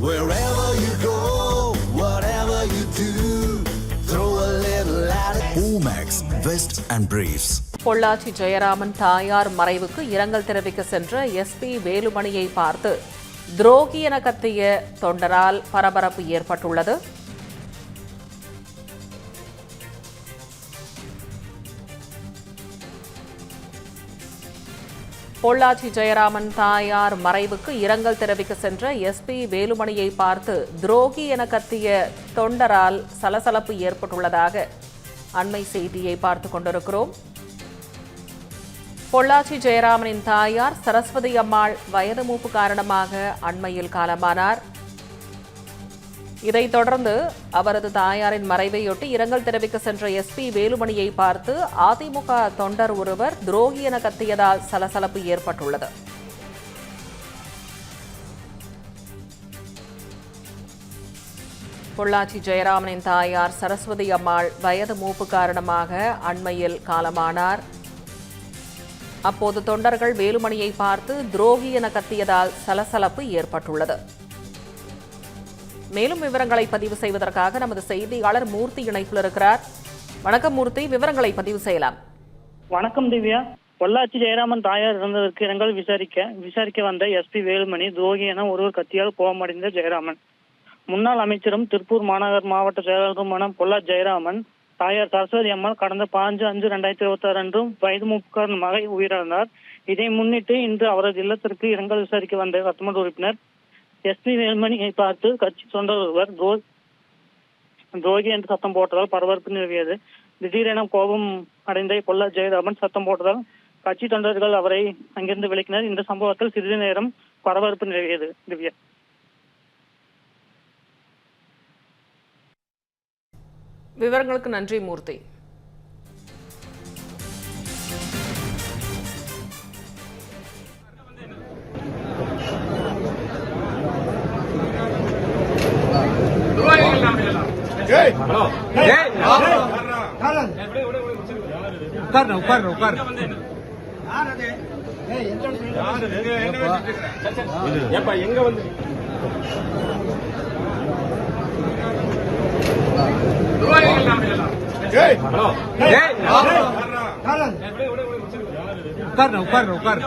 Wherever you go, whatever you do, throw a little at it. Omax, Vest and Briefs. Pollachi Jayaraman தாயார் மறைவுக்கு இரங்கல் தெரிவிக்க சென்ற எஸ்பி வேலுமணியை பார்த்து துரோகி என கத்திய தொண்டரால் பரபரப்பு ஏற்பட்டுள்ளது. பொள்ளாச்சி ஜெயராமன் தாயார் மறைவுக்கு இரங்கல் தெரிவிக்க சென்ற எஸ்பி வேலுமணியை பார்த்து துரோகி என கத்திய தொண்டரால் சலசலப்பு ஏற்பட்டுள்ளதாக அண்மை செய்தியை பார்த்துக் கொண்டிருக்கிறோம். பொள்ளாச்சி ஜெயராமனின் தாயார் சரஸ்வதி அம்மாள் வயது மூப்பு காரணமாக அண்மையில் காலமானார். இதைத் தொடர்ந்து அவரது தாயாரின் மறைவையொட்டி இரங்கல் தெரிவிக்க சென்ற எஸ்பி வேலுமணியை பார்த்து அதிமுக தொண்டர் ஒருவர் துரோகி என கத்தியதால் சலசலப்பு ஏற்பட்டுள்ளது. பொள்ளாச்சி ஜெயராமனின் தாயார் சரஸ்வதி அம்மாள் வயது மூப்பு காரணமாக அண்மையில் காலமானார். அப்போது தொண்டர்கள் வேலுமணியை பார்த்து துரோகி என கத்தியதால் சலசலப்பு ஏற்பட்டுள்ளது. மேலும் விவரங்களை பதிவு செய்வதற்காக நமது செய்தியாளர் மூர்த்தி இணைப்பில் இருக்கிறார். வணக்கம் மூர்த்தி, விவரங்களை பதிவு செய்யலாம். வணக்கம் திவ்யா. பொள்ளாச்சி ஜெயராமன் தாயார் இறந்ததற்கு இரங்கல் விசாரிக்க வந்த எஸ்பி வேலுமணி துரோகி என ஒருவர் கத்தியால் கோபமடைந்த ஜெயராமன். முன்னாள் அமைச்சரும் திருப்பூர் மாநகர் மாவட்ட செயலாளருமான பொள்ளாச்சி ஜெயராமன் தாயார் சரஸ்வதி அம்மாள் கடந்த 5/5/2026 அன்றும் வயது மூப்பு காரணமாக உயிரிழந்தார். இதை முன்னிட்டு இன்று அவரது இல்லத்திற்கு இரங்கல் விசாரிக்க வந்த சட்டமன்ற உறுப்பினர் எஸ்பி வேலுமணியை பார்த்து கட்சி தொண்டர் ஒருவர் துரோகி என்று சத்தம் போட்டதால் பரபரப்பு நிலவியது. திடீரென கோபம் அடைந்த பொள்ளாச்சி ஜெயராமன் சத்தம் போட்டதால் கட்சி தொண்டர்கள் அவரை அங்கிருந்து விலக்கினர். இந்த சம்பவத்தில் சிறிது நேரம் பரபரப்பு நிலவியது. திவ்யா, விவரங்களுக்கு நன்றி மூர்த்தி. எங்க வந்து உட்கார்